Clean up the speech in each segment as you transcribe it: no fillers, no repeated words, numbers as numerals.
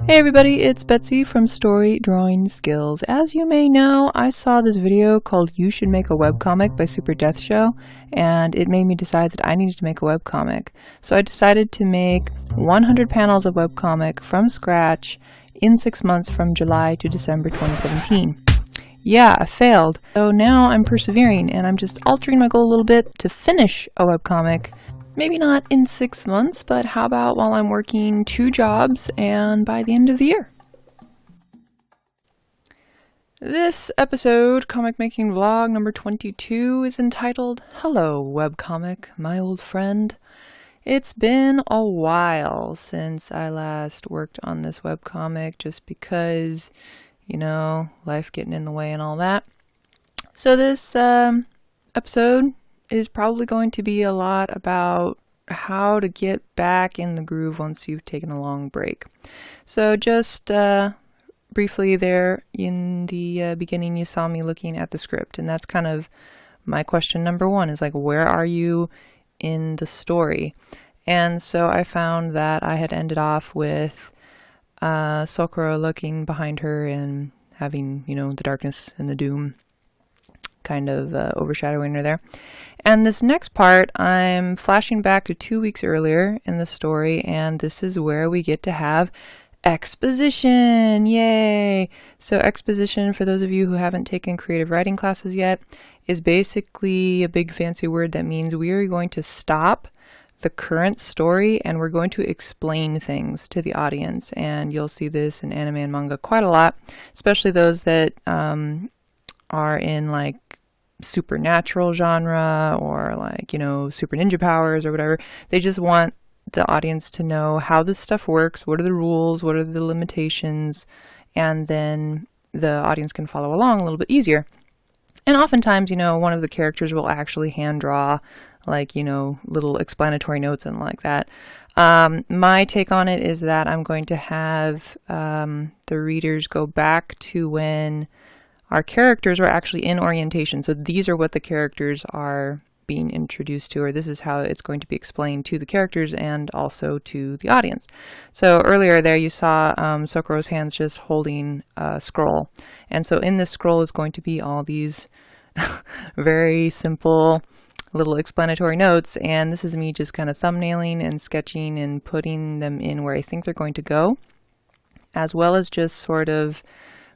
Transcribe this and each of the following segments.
Hey everybody, it's Betsy from Story Drawing Skills. As you may know, I saw this video called You Should Make a Webcomic by Super Death Show, and it made me decide that I needed to make a webcomic. So I decided to make 100 panels of webcomic from scratch in 6 months from July to December 2017. Yeah, I failed. So now I'm persevering and I'm just altering my goal a little bit to finish a webcomic. Maybe not in 6 months, but how about while I'm working 2 jobs and by the end of the year? This episode, comic making vlog number 22, is entitled Hello Webcomic, my old friend. It's been a while since I last worked on this webcomic just because, you know, life getting in the way and all that. So this episode is probably going to be a lot about how to get back in the groove once you've taken a long break. So just briefly there in the beginning, you saw me looking at the script, and that's kind of my question number one is like, where are you in the story? And so I found that I had ended off with Sokoro looking behind her and having, you know, the darkness and the doom kind of overshadowing her there. And this next part, I'm flashing back to 2 weeks earlier in the story, and this is where we get to have exposition. Yay! So exposition, for those of you who haven't taken creative writing classes yet, is basically a big fancy word that means we are going to stop the current story and we're going to explain things to the audience. And you'll see this in anime and manga quite a lot, especially those that are in like supernatural genre or like, you know, super ninja powers or whatever. They just want the audience to know how this stuff works, what are the rules, what are the limitations, and then the audience can follow along a little bit easier. And oftentimes, you know, one of the characters will actually hand draw like, you know, little explanatory notes and like that. My take on it is that I'm going to have the readers go back to when our characters are actually in orientation. So these are what the characters are being introduced to, or this is how it's going to be explained to the characters and also to the audience. So earlier there you saw Sokoro's hands just holding a scroll. And so in this scroll is going to be all these very simple little explanatory notes. And this is me just kind of thumbnailing and sketching and putting them in where I think they're going to go, as well as just sort of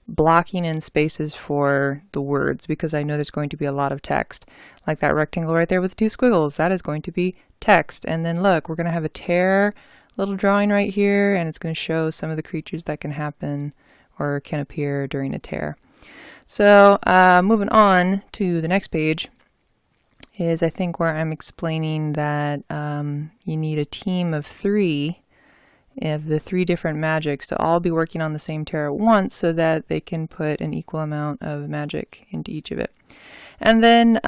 blocking in spaces for the words, because I know there's going to be a lot of text. Like that rectangle right there with 2 squiggles, that is going to be text. And then look, we're going to have a tear little drawing right here, and it's going to show some of the creatures that can happen or can appear during a tear. So moving on to the next page is I think where I'm explaining that you need a team of 3 of the 3 different magics to all be working on the same tear at once so that they can put an equal amount of magic into each of it. And then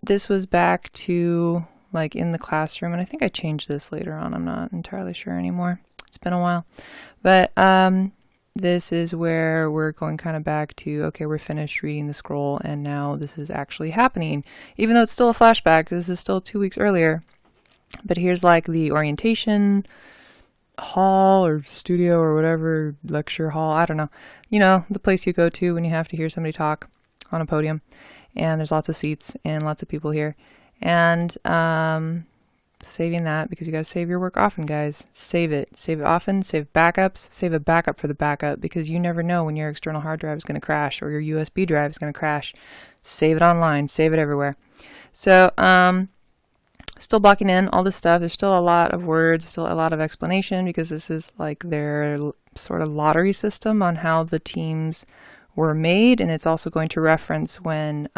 this was back to like in the classroom, and I think I changed this later on. I'm not entirely sure anymore. It's been a while. But this is where we're going kind of back to, okay, we're finished reading the scroll and now this is actually happening. Even though it's still a flashback, this is still 2 weeks earlier. But here's like the orientation hall or studio or whatever, lecture hall, I don't know, you know, the place you go to when you have to hear somebody talk on a podium, and there's lots of seats and lots of people here. And saving that, because you got to save your work often, guys. Save it often, save backups, save a backup for the backup, because you never know when your external hard drive is going to crash or your USB drive is going to crash. Save it online, save it everywhere. So still blocking in all this stuff. There's still a lot of words, still a lot of explanation, because this is like their sort of lottery system on how the teams were made. And it's also going to reference when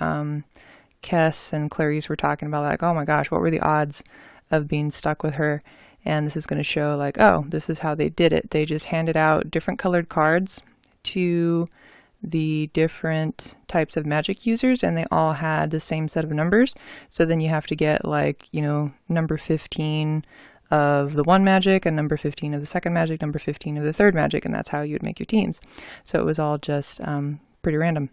Kess and Clarice were talking about like, oh my gosh, what were the odds of being stuck with her? And this is going to show like, oh, this is how they did it. They just handed out different colored cards to the different types of magic users, and they all had the same set of numbers. So then you have to get like, you know, number 15 of the one magic and number 15 of the second magic, number 15 of the third magic, and that's how you would make your teams. So it was all just pretty random.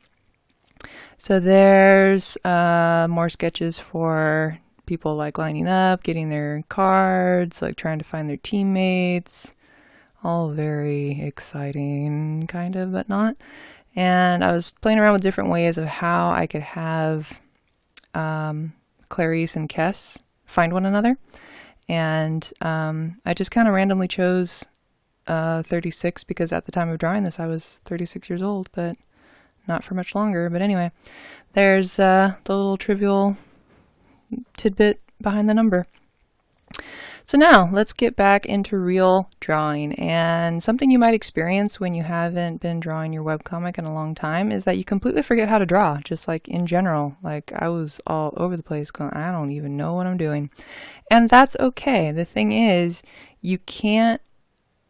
So there's more sketches for people like lining up, getting their cards, like trying to find their teammates, all very exciting, kind of, but not. And I was playing around with different ways of how I could have Clarice and Kess find one another. And I just kind of randomly chose 36 because at the time of drawing this I was 36 years old, but not for much longer. But anyway, there's the little trivial tidbit behind the number. So now let's get back into real drawing, and something you might experience when you haven't been drawing your webcomic in a long time is that you completely forget how to draw, just like in general. Like I was all over the place going, I don't even know what I'm doing. And that's okay. The thing is, you can't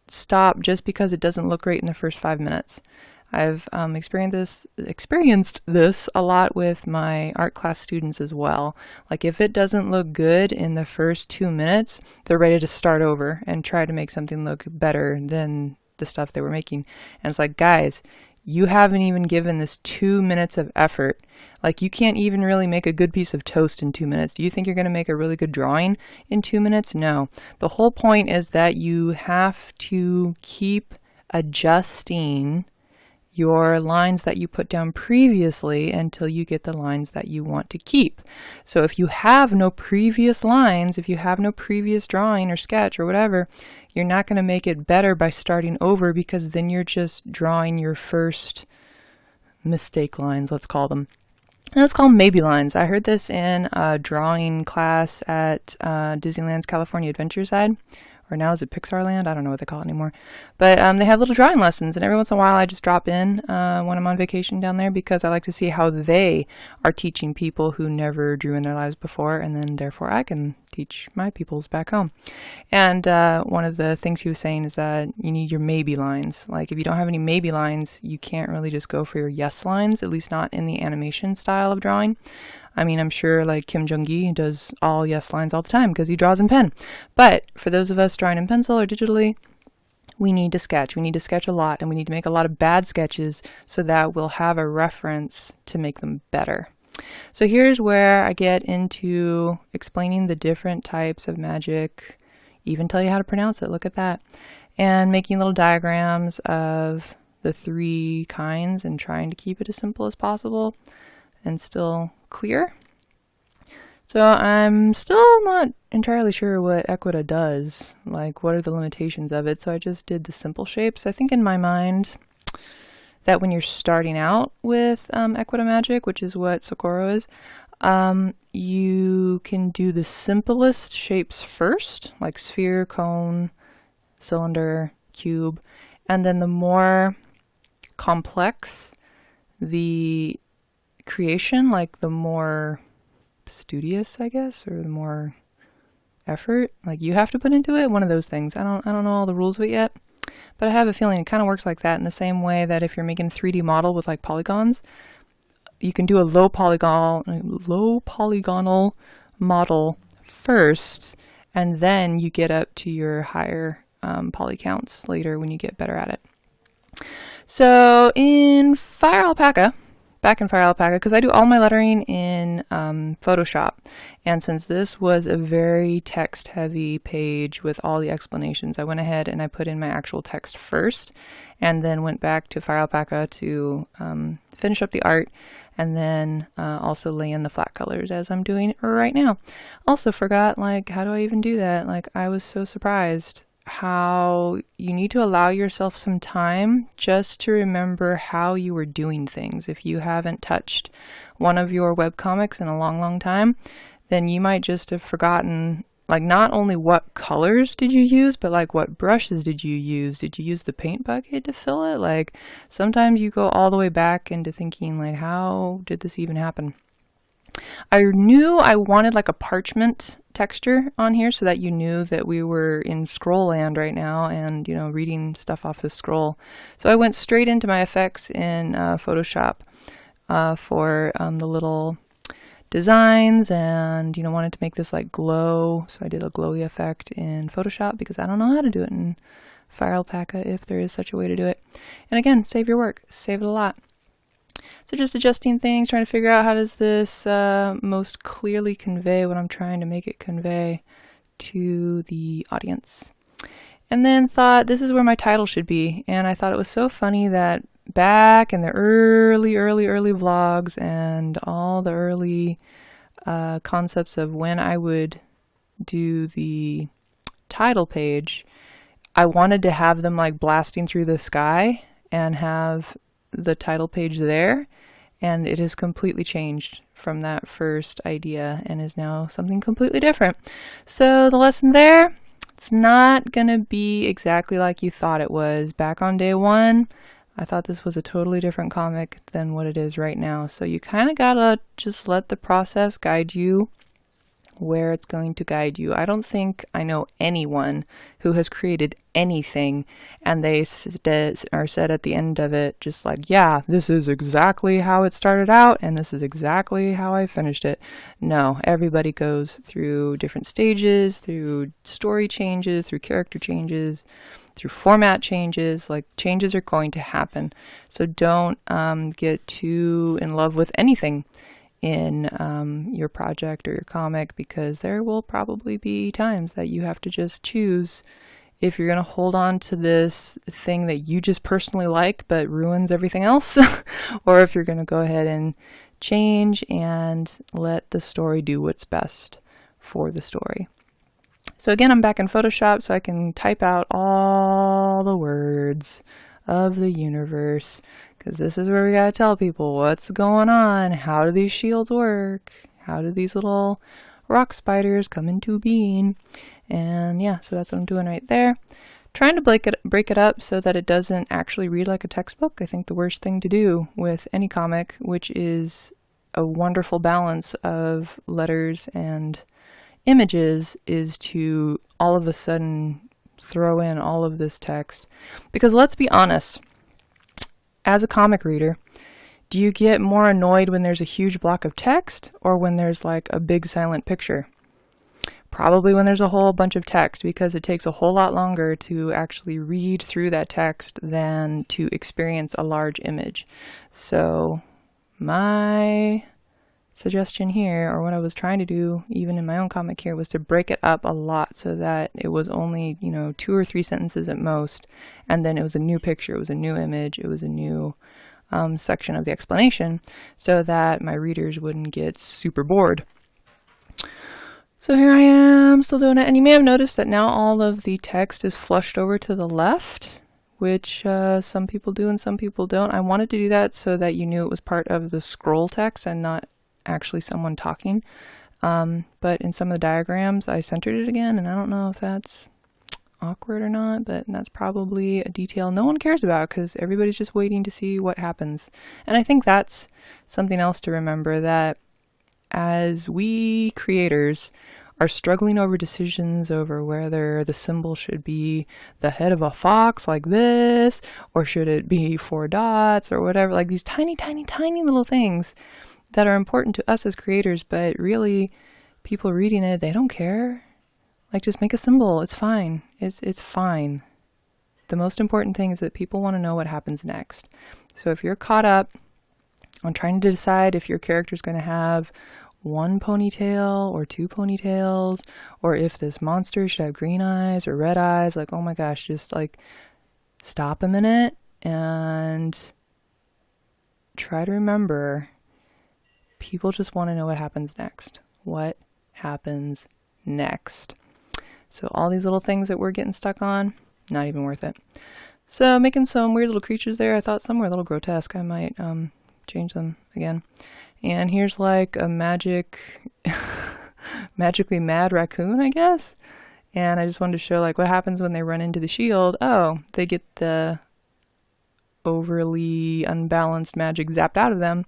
stop just because it doesn't look great in the first 5 minutes. I've experienced this a lot with my art class students as well. Like if it doesn't look good in the first 2 minutes, they're ready to start over and try to make something look better than the stuff they were making. And it's like, guys, you haven't even given this 2 minutes of effort. Like you can't even really make a good piece of toast in 2 minutes. Do you think you're going to make a really good drawing in 2 minutes? No. The whole point is that you have to keep adjusting your lines that you put down previously until you get the lines that you want to keep. So if you have no previous lines, if you have no previous drawing or sketch or whatever, you're not going to make it better by starting over, because then you're just drawing your first mistake lines, let's call them. And let's call them maybe lines. I heard this in a drawing class at Disneyland's California Adventure Side. Or now is it Pixar Land? I don't know what they call it anymore. But they have little drawing lessons, and every once in a while I just drop in when I'm on vacation down there, because I like to see how they are teaching people who never drew in their lives before, and then therefore I can teach my peoples back home. And one of the things he was saying is that you need your maybe lines. Like if you don't have any maybe lines, you can't really just go for your yes lines, at least not in the animation style of drawing. I mean, I'm sure like Kim Jong-gi does all yes lines all the time because he draws in pen. But for those of us drawing in pencil or digitally, we need to sketch. We need to sketch a lot, and we need to make a lot of bad sketches so that we'll have a reference to make them better. So here's where I get into explaining the different types of magic, even tell you how to pronounce it. Look at that. And making little diagrams of the 3 kinds and trying to keep it as simple as possible and still clear. So I'm still not entirely sure what Equita does, like what are the limitations of it. So I just did the simple shapes. I think in my mind that when you're starting out with Equita magic, which is what Socorro is, you can do the simplest shapes first, like sphere, cone, cylinder, cube, and then the more complex the creation, like the more studious, I guess, or the more effort like you have to put into it, one of those things. I don't know all the rules of it yet, but I have a feeling it kind of works like that, in the same way that if you're making a 3D model with like polygons, you can do a low polygonal model first, and then you get up to your higher poly counts later when you get better at it. So in Fire Alpaca, back in Fire Alpaca, because I do all my lettering in Photoshop, and since this was a very text heavy page with all the explanations, I went ahead and I put in my actual text first, and then went back to Fire Alpaca to finish up the art, and then also lay in the flat colors as I'm doing right now. Also forgot, like, how do I even do that? Like, I was so surprised how you need to allow yourself some time just to remember how you were doing things. If you haven't touched one of your webcomics in a long time, then you might just have forgotten, like, not only what colors did you use, but like what brushes did you use? Did you use the paint bucket to fill it? Like, sometimes you go all the way back into thinking, like, how did this even happen? I knew I wanted like a parchment texture on here so that you knew that we were in scroll land right now and, you know, reading stuff off the scroll. So I went straight into my effects in Photoshop for the little designs, and, you know, wanted to make this like glow. So I did a glowy effect in Photoshop because I don't know how to do it in Fire Alpaca, if there is such a way to do it. And again, save your work, save it a lot. So just adjusting things, trying to figure out how does this most clearly convey what I'm trying to make it convey to the audience. and then thought this is where my title should be. And I thought it was so funny that back in the early vlogs and all the early concepts of when I would do the title page, I wanted to have them like blasting through the sky and have the title page there, and it has completely changed from that first idea and is now something completely different. So the lesson there, it's not gonna be exactly like you thought it was. Back on day one, I thought this was a totally different comic than what it is right now. So you kind of gotta just let the process guide you where it's going to guide you. I don't think I know anyone who has created anything and they are said at the end of it just like, yeah, this is exactly how it started out and this is exactly how I finished it. No, everybody goes through different stages, through story changes, through character changes, through format changes. Like, changes are going to happen. So don't get too in love with anything in your project or your comic, because there will probably be times that you have to just choose if you're going to hold on to this thing that you just personally like but ruins everything else, or if you're going to go ahead and change and let the story do what's best for the story. So again, I'm back in Photoshop so I can type out all the words of the universe, because this is where we gotta tell people what's going on. How do these shields work? How do these little rock spiders come into being? And yeah, so that's what I'm doing right there. Trying to break it up so that it doesn't actually read like a textbook. I think the worst thing to do with any comic, which is a wonderful balance of letters and images, is to all of a sudden throw in all of this text. Because let's be honest, as a comic reader, do you get more annoyed when there's a huge block of text or when there's like a big silent picture? Probably when there's a whole bunch of text, because it takes a whole lot longer to actually read through that text than to experience a large image. So my suggestion here, or what I was trying to do even in my own comic here, was to break it up a lot so that it was only, 2 or 3 sentences at most, and then it was a new picture, it was a new image, it was a new section of the explanation, so that my readers wouldn't get super bored. So here I am still doing it, and you may have noticed that now all of the text is flushed over to the left, which some people do and some people don't. I wanted to do that so that you knew it was part of the scroll text and not actually someone talking, but in some of the diagrams I centered it again, and I don't know if that's awkward or not, but that's probably a detail no one cares about because everybody's just waiting to see what happens. And I think that's something else to remember, that as we creators are struggling over decisions over whether the symbol should be the head of a fox like this, or should it be 4 dots or whatever, like these tiny little things that are important to us as creators, but really people reading it, they don't care. Like, just make a symbol, it's fine. It's fine. The most important thing is that people want to know what happens next. So if you're caught up on trying to decide if your character is going to have 1 ponytail or 2 ponytails, or if this monster should have green eyes or red eyes, like, oh my gosh, just like stop a minute and try to remember, people just want to know what happens next. What happens next? So all these little things that we're getting stuck on, not even worth it. So making some weird little creatures there. I thought some were a little grotesque. I might change them again. And here's like a magically mad raccoon, I guess. And I just wanted to show like what happens when they run into the shield. Oh, they get the overly unbalanced magic zapped out of them,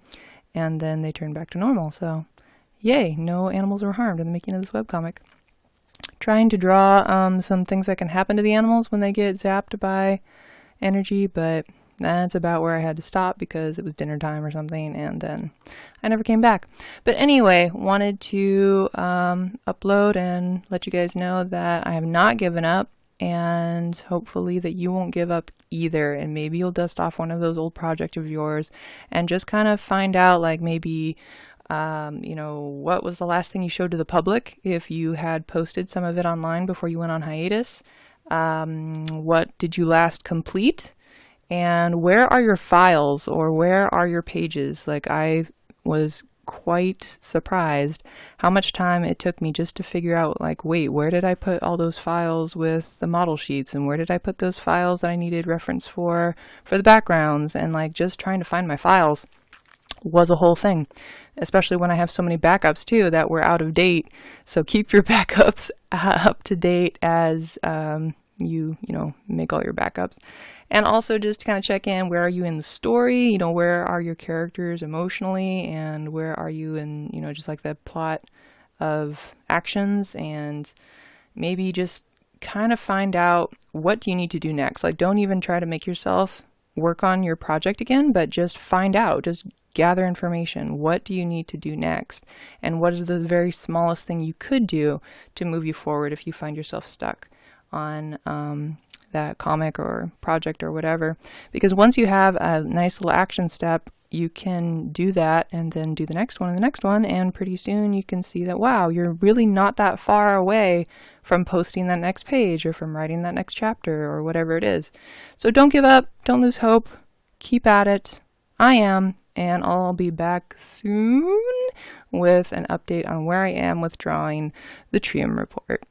and then they turn back to normal. So yay, no animals were harmed in the making of this webcomic. Trying to draw some things that can happen to the animals when they get zapped by energy, but that's about where I had to stop because it was dinner time or something, and then I never came back. But anyway, wanted to upload and let you guys know that I have not given up, and hopefully that you won't give up either, and maybe you'll dust off one of those old projects of yours and just kind of find out, like, maybe what was the last thing you showed to the public if you had posted some of it online before you went on hiatus. what did you last complete, and where are your files or where are your pages? Like, I was quite surprised how much time it took me just to figure out, like, wait, where did I put all those files with the model sheets, and where did I put those files that I needed reference for the backgrounds, and like just trying to find my files was a whole thing, especially when I have so many backups too that were out of date. So keep your backups up to date as you make all your backups. And also just kind of check in, where are you in the story, where are your characters emotionally, and where are you in, just like the plot of actions, and maybe just kind of find out what do you need to do next. Like, don't even try to make yourself work on your project again, but just find out, just gather information. What do you need to do next? And what is the very smallest thing you could do to move you forward if you find yourself stuck on that comic or project or whatever? Because once you have a nice little action step, you can do that and then do the next one and the next one, and pretty soon you can see that, wow, you're really not that far away from posting that next page or from writing that next chapter or whatever it is. So don't give up, don't lose hope, keep at it. I am, and I'll be back soon with an update on where I am with drawing the Trium report.